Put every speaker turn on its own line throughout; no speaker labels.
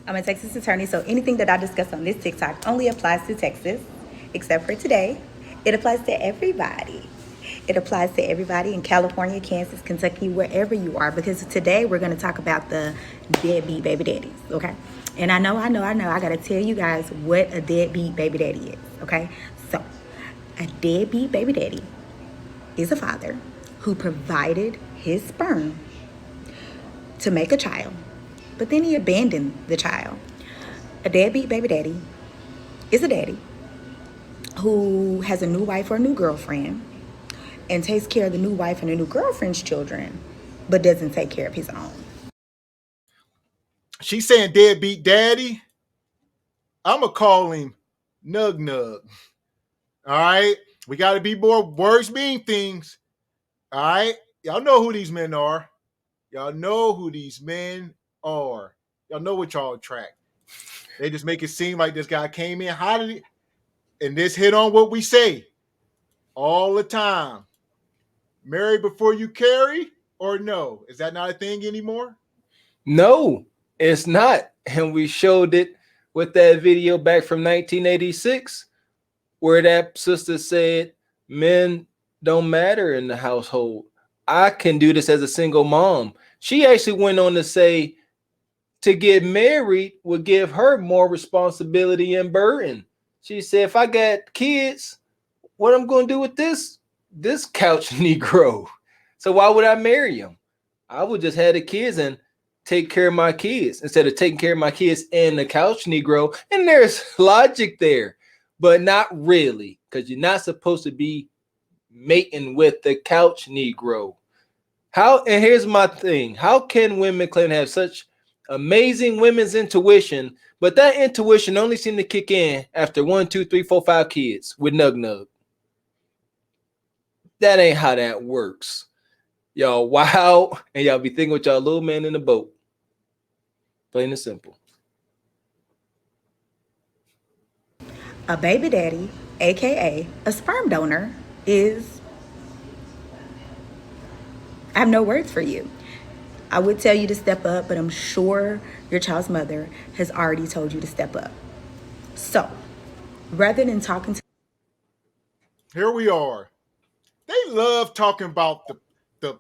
I'm a Texas attorney, so anything that I discuss on this TikTok only applies to Texas, except for today. It applies to everybody. It applies to everybody in California, Kansas, Kentucky, wherever you are, because today we're going to talk about the deadbeat baby daddies, okay? And I know, I got to tell you guys what a deadbeat baby daddy is, okay? So, a deadbeat baby daddy is a father who provided his sperm to make a child, but then he abandoned the child. A deadbeat baby daddy is a daddy who has a new wife or a new girlfriend and takes care of the new wife and the new girlfriend's children, but doesn't take care of his own.
She's saying deadbeat daddy. I'm going to call him Nug Nug. All right? We got to be more words mean things. All right? Y'all know who these men are. Y'all know who these men are. Y'all know what y'all attract. They just make it seem like this guy came in hot, and this hit on what we say all the time. Marry before you carry, or no? Is that not a thing anymore?
No, it's not. And we showed it with that video back from 1986 where that sister said men don't matter in the household. I can do this as a single mom. She actually went on to say to get married would give her more responsibility and burden. She said, if I got kids, what I'm going to do with this couch Negro? So why would I marry him? I would just have the kids and take care of my kids instead of taking care of my kids and the couch Negro. And there's logic there, but not really, because you're not supposed to be mating with the couch Negro. How, and here's my thing. How can women claim to have such amazing women's intuition, but that intuition only seemed to kick in after 1, 2, 3, 4, 5 kids with Nug Nug? That ain't how that works. Y'all wow, and y'all be thinking with y'all little man in the boat. Plain and simple.
A baby daddy, aka a sperm donor, is, I have no words for you. I would tell you to step up, but I'm sure your child's mother has already told you to step up. So, rather than talking to,
here we are. They love talking about the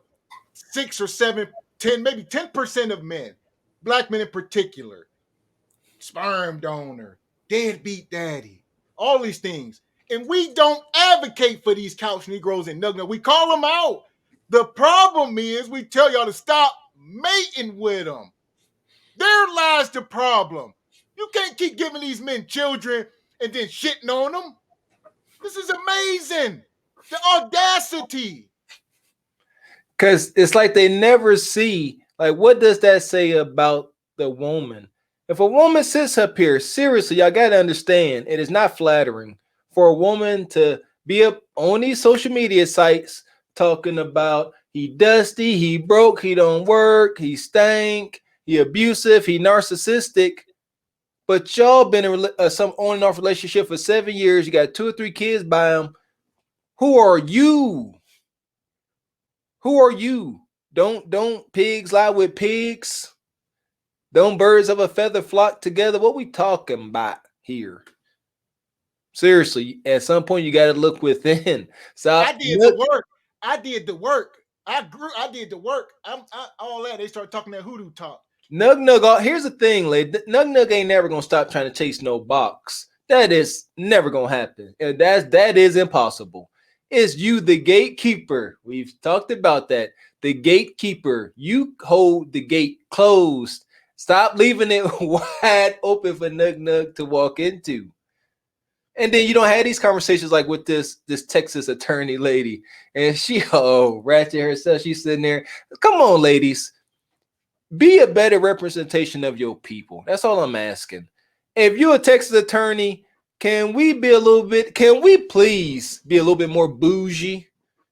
6 or 7, 10, maybe 10% of men, black men in particular, sperm donor, deadbeat daddy, all these things. And we don't advocate for these couch Negroes and Nug Nug. We call them out. The problem is we tell y'all to stop mating with them. There lies the problem. You can't keep giving these men children and then shitting on them. This is amazing. The audacity.
Because it's like they never see, like, what does that say about the woman? If a woman sits up here, seriously, y'all got to understand, it is not flattering for a woman to be up on these social media sites talking about he dusty, he broke, he don't work, he stank, he abusive, he narcissistic. But y'all been in some on and off relationship for 7 years. You got 2 or 3 kids by him. Who are you? Who are you? Don't pigs lie with pigs? Don't birds of a feather flock together? What we talking about here? Seriously, at some point you got to look within. So
I did the work. I did the work. I did the work. All that. They start talking that hoodoo talk.
Nug Nug. Here's the thing, lady. Nug Nug ain't never gonna stop trying to chase no box. That is never gonna happen. And that is impossible. It's you, the gatekeeper. We've talked about that. The gatekeeper. You hold the gate closed. Stop leaving it wide open for Nug Nug to walk into. And then you don't have these conversations like with this Texas attorney lady. And she, ratchet herself. She's sitting there. Come on, ladies. Be a better representation of your people. That's all I'm asking. If you're a Texas attorney, can we please be a little bit more bougie?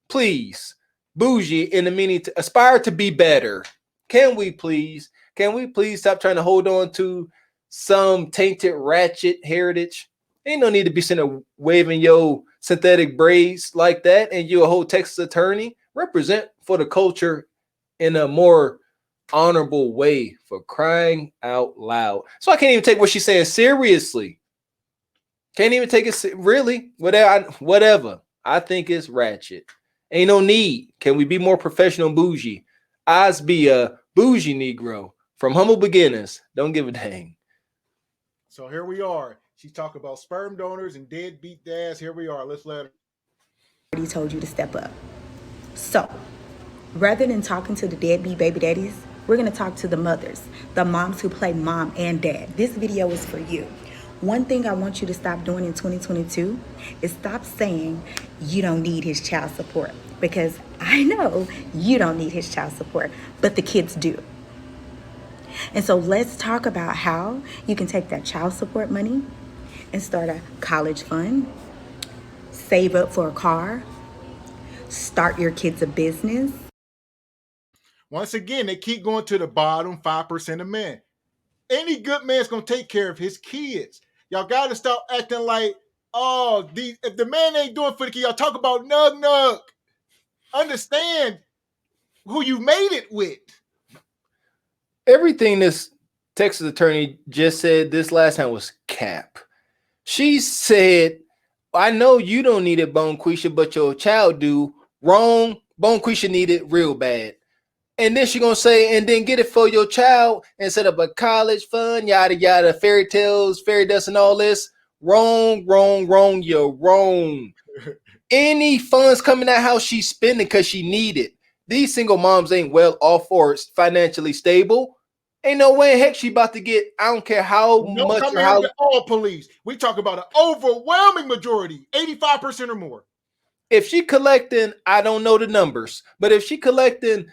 Please. Bougie in the meaning to aspire to be better. Can we please stop trying to hold on to some tainted ratchet heritage? Ain't no need to be sitting there waving your synthetic braids like that, and you a whole Texas attorney. Represent for the culture in a more honorable way, for crying out loud. So I can't even take what she's saying seriously. Can't even take it really. Whatever. I think it's ratchet. Ain't no need. Can we be more professional and bougie? Oz be a bougie Negro from humble beginners. Don't give a dang.
So here we are. She's talking about sperm donors and deadbeat dads. Here we are. Let's let her.
Already told you to step up. So, rather than talking to the deadbeat baby daddies, we're going to talk to the mothers, the moms who play mom and dad. This video is for you. One thing I want you to stop doing in 2022 is stop saying you don't need his child support, because I know you don't need his child support, but the kids do. And so let's talk about how you can take that child support money and start a college fund, save up for a car, start your kids a business.
Once again, they keep going to the bottom 5% of men. Any good man's going to take care of his kids. Y'all got to stop acting like, oh, if the man ain't doing for the kid, y'all talk about nug. Understand who you made it with.
Everything this Texas attorney just said this last time was cap. She said, I know you don't need it, Bonquisha, but your child do. Wrong. Bonquisha need it real bad. And then she gonna say, and then get it for your child and set up a college fund, yada yada, fairy tales, fairy dust, and all this. Wrong. You're wrong. Any funds coming out how she's spending because she need it. These single moms ain't well off or financially stable. Ain't no way in heck she about to get. I don't care how much
come
or
here
how.
with all police. We talk about an overwhelming majority, 85% or more.
If she collecting, I don't know the numbers, but if she collecting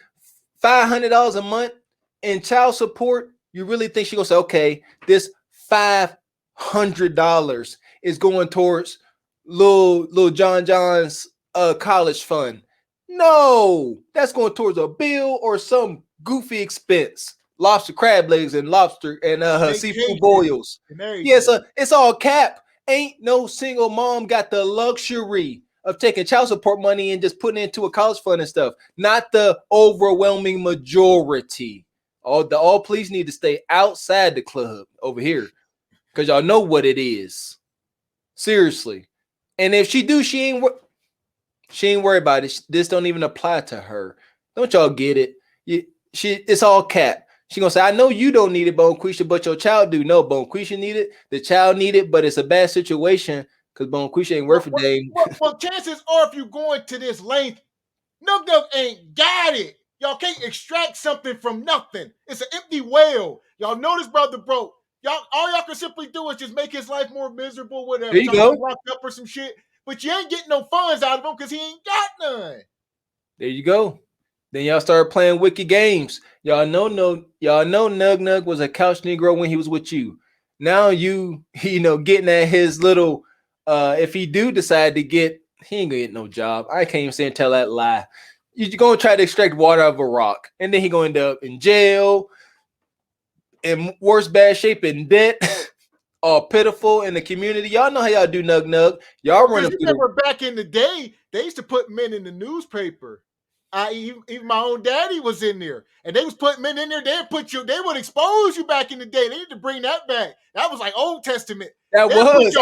$500 a month in child support, you really think she gonna say, okay, this $500 is going towards little John's college fund? No, that's going towards a bill or some goofy expense. Lobster crab legs and lobster and seafood boils. Yes, it's all cap. Ain't no single mom got the luxury of taking child support money and just putting it into a college fund and stuff. Not the overwhelming majority. All police need to stay outside the club over here, because y'all know what it is. Seriously. And if she do, she ain't worried about it. This don't even apply to her. Don't y'all get it? It's all cap. She gonna say, I know you don't need it, Bonquisha, but your child do. No, Bonquisha need it. The child need it, but it's a bad situation because Bonquisha ain't worth a dang.
Well, chances are, if you're going to this length, Nug ain't got it. Y'all can't extract something from nothing. It's an empty well. Y'all know this brother broke. All y'all can simply do is just make his life more miserable, whatever.
There you go.
Locked up or some shit. But you ain't getting no funds out of him because he ain't got none.
There you go. Then y'all started playing wicked games. Y'all know Nug was a couch Negro when he was with you. Now you getting at his little if he do decide to get, he ain't gonna get no job. I can't even say and tell that lie. You're gonna try to extract water out of a rock, and then he gonna end up in jail, in worse bad shape, in debt, all pitiful in the community. Y'all know how y'all do Nug. Y'all run up
through back in the day, they used to put men in the newspaper. Even my own daddy was in there, and they was putting men in there. They would expose you back in the day. They need to bring that back. That was like Old Testament.
That was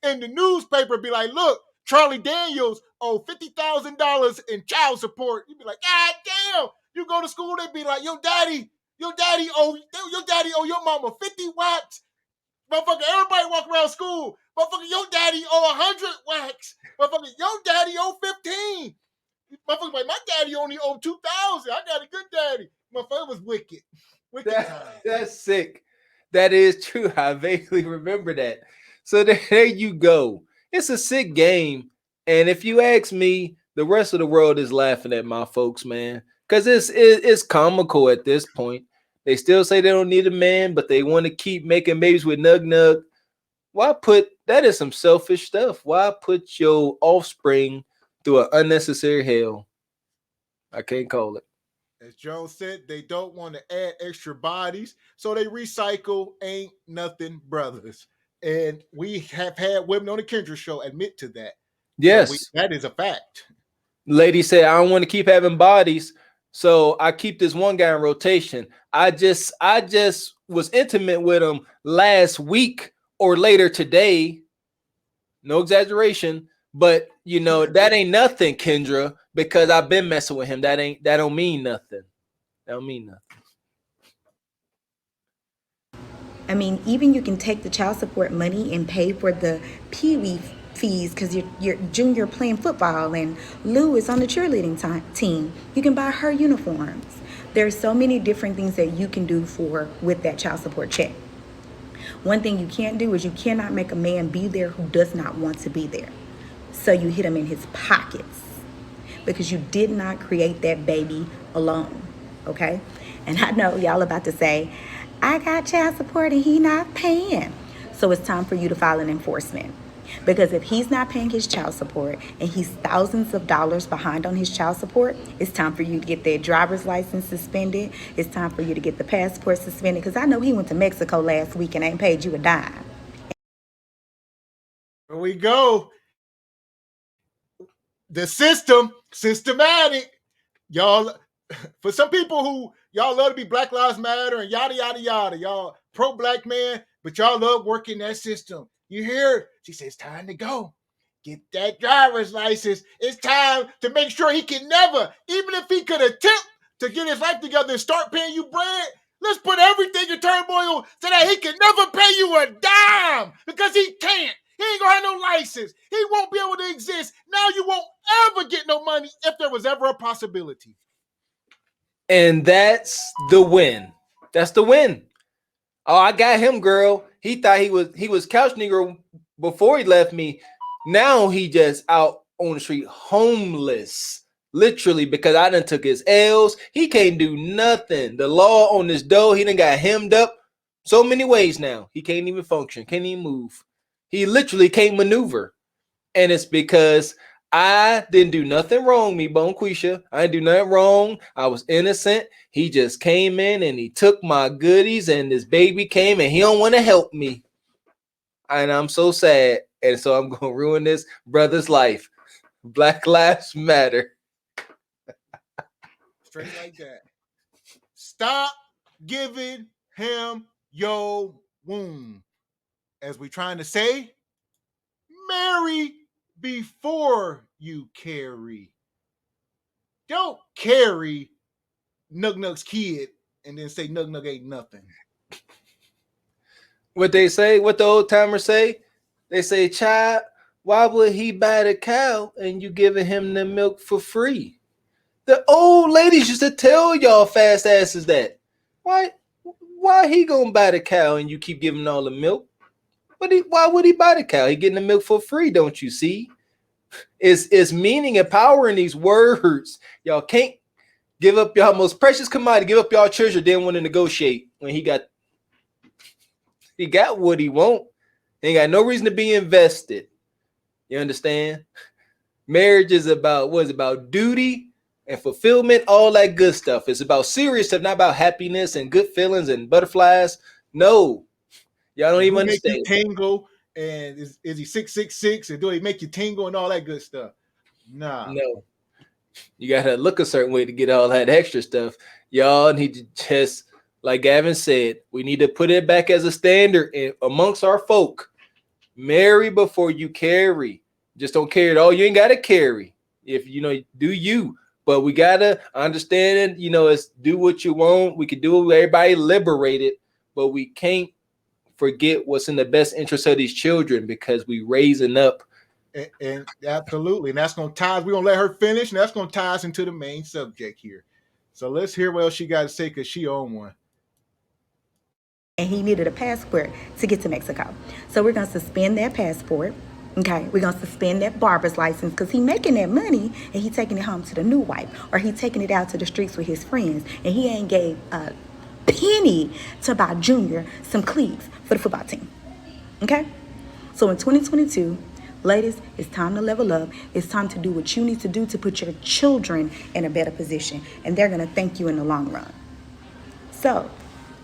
in the newspaper. Be like, look, Charlie Daniels owe $50,000 in child support. You'd be like, God damn! You go to school, they'd be like, your daddy owe your mama 50 wax. Motherfucker, everybody walk around school. Motherfucker, your daddy owe 100 wax. Motherfucker, your daddy owe 15. Motherfucker, like, my daddy only owe 2,000. I got a good daddy. Motherfucker, was wicked.
That's sick. That is true. I vaguely remember that. So there you go. It's a sick game. And if you ask me, the rest of the world is laughing at my folks, man. Because it's comical at this point. They still say they don't need a man, but they want to keep making babies with Nug. Why that is some selfish stuff. Why put your offspring through an unnecessary hell? I can't call it.
As Joe said, they don't want to add extra bodies, so they recycle Ain't Nothing Brothers. And we have had women on the Kendra show admit to that.
Yes.
So that is a fact.
Lady said, I don't want to keep having bodies. So I keep this one guy in rotation. I just was intimate with him last week or later today. No exaggeration. But that ain't nothing, Kendra, because I've been messing with him. That don't mean nothing. That don't mean nothing.
I mean, even you can take the child support money and pay for the Pee Wee fees because you're junior playing football and Lou is on the cheerleading team. You can buy her uniforms. There's so many different things that you can do with that child support check. One thing you can't do is you cannot make a man be there who does not want to be there. So you hit him in his pockets because you did not create that baby alone. Okay? And I know y'all about to say, I got child support and he not paying. So it's time for you to file an enforcement. Because if he's not paying his child support and he's thousands of dollars behind on his child support, it's time for you to get that driver's license suspended. It's time for you to get the passport suspended. Because I know he went to Mexico last week and ain't paid you a dime.
Here we go. The systematic. Y'all, for some people who y'all love to be Black Lives Matter and yada, yada, yada, y'all pro-black man, but y'all love working that system. You hear? She says, it's time to go. Get that driver's license. It's time to make sure he can never, even if he could attempt to get his life together and start paying you bread, let's put everything in turmoil so that he can never pay you a dime because he can't. He ain't gonna have no license. He won't be able to exist. Now you won't ever get no money if there was ever a possibility.
And that's the win. That's the win. Oh, I got him, girl. He thought he was couch Negro before he left me. Now he just out on the street homeless. Literally, because I done took his L's. He can't do nothing. The law on this door, he done got hemmed up so many ways now. He can't even function, can't even move. He literally can't maneuver. And it's because I didn't do nothing wrong, me bone Quisha. I didn't do nothing wrong. I was innocent. He just came in and he took my goodies, and this baby came and he don't want to help me. And I'm so sad. And so I'm gonna ruin this brother's life. Black Lives Matter.
Straight like that. Stop giving him your womb. As we trying to say, marry before you carry. Don't carry Nug Nug's kid and then say Nug Nug ain't nothing.
What they say, what the old timers say, they say, child, why would he buy the cow and you giving him the milk for free? The old ladies used to tell y'all fast asses that. Why he gonna buy the cow and you keep giving all the milk? Why would he buy the cow? He getting the milk for free, don't you see? It's meaning and power in these words. Y'all can't give up y'all most precious commodity, give up y'all treasure, then want to negotiate when he got what he want. He ain't got no reason to be invested. You understand? Marriage is about what is about duty and fulfillment, all that good stuff. It's about serious stuff, not about happiness and good feelings and butterflies. No, y'all don't
And
even
who make you
understand.
tingle? And is he 666? And do he make you tingle and all that good stuff? Nah.
No, you gotta look a certain way to get all that extra stuff. Y'all need to just, like Gavin said, we need to put it back as a standard amongst our folk. Marry before you carry. Just don't carry it all. You ain't gotta carry. If do you. But we gotta understand it. It's do what you want. We can do it. Everybody liberated, but we can't forget what's in the best interest of these children because we raising up.
And absolutely. And that's going to tie us. We're going to let her finish. And that's going to tie us into the main subject here. So let's hear what else she got to say because she owned one.
And he needed a passport to get to Mexico. So we're going to suspend that passport. Okay, we're going to suspend that barber's license because he making that money and he taking it home to the new wife, or he taking it out to the streets with his friends, and he ain't gave a penny to buy Junior some cleats for the football team. Okay? So in 2022, ladies, it's time to level up. It's time to do what you need to do to put your children in a better position, and they're going to thank you in the long run. So,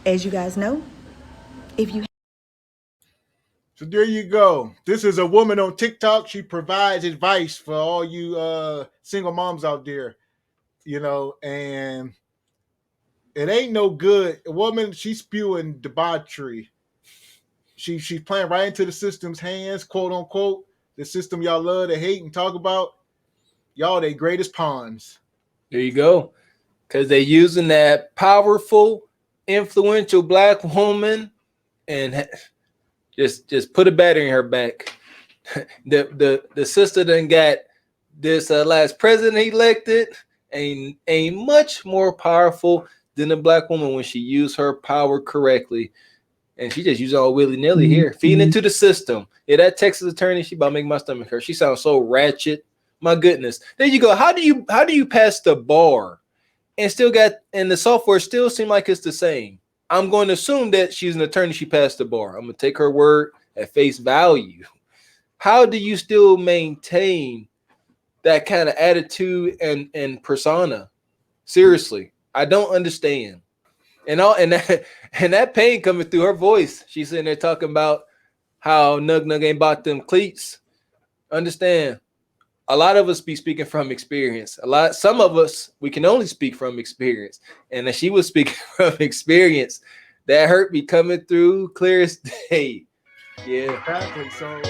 as you guys know, if you
So there you go. This is a woman on TikTok. She provides advice for all you single moms out there. you know, and it ain't no good. A woman, she's spewing debauchery. She's playing right into the system's hands, quote unquote. The system y'all love to hate and talk about. Y'all they greatest pawns.
There you go. Because they're using that powerful, influential black woman and just put a battery in her back. The sister done got this last president elected ain't much more powerful than the black woman when she used her power correctly. And she just used all willy-nilly here, feeding into the system. Yeah, that Texas attorney, she about to make my stomach hurt. She sounds so ratchet. My goodness. There you go. How do you pass the bar and still got, and the software still seem like it's the same? I'm going to assume that she's an attorney. She passed the bar. I'm going to take her word at face value. How do you still maintain that kind of attitude and persona? Seriously, I don't understand. And that pain coming through her voice. She's sitting there talking about how Nug ain't bought them cleats. Understand? A lot of us be speaking from experience. Some of us, we can only speak from experience. And if she was speaking from experience, that hurt be coming through clear as day. Yeah.
Exactly. So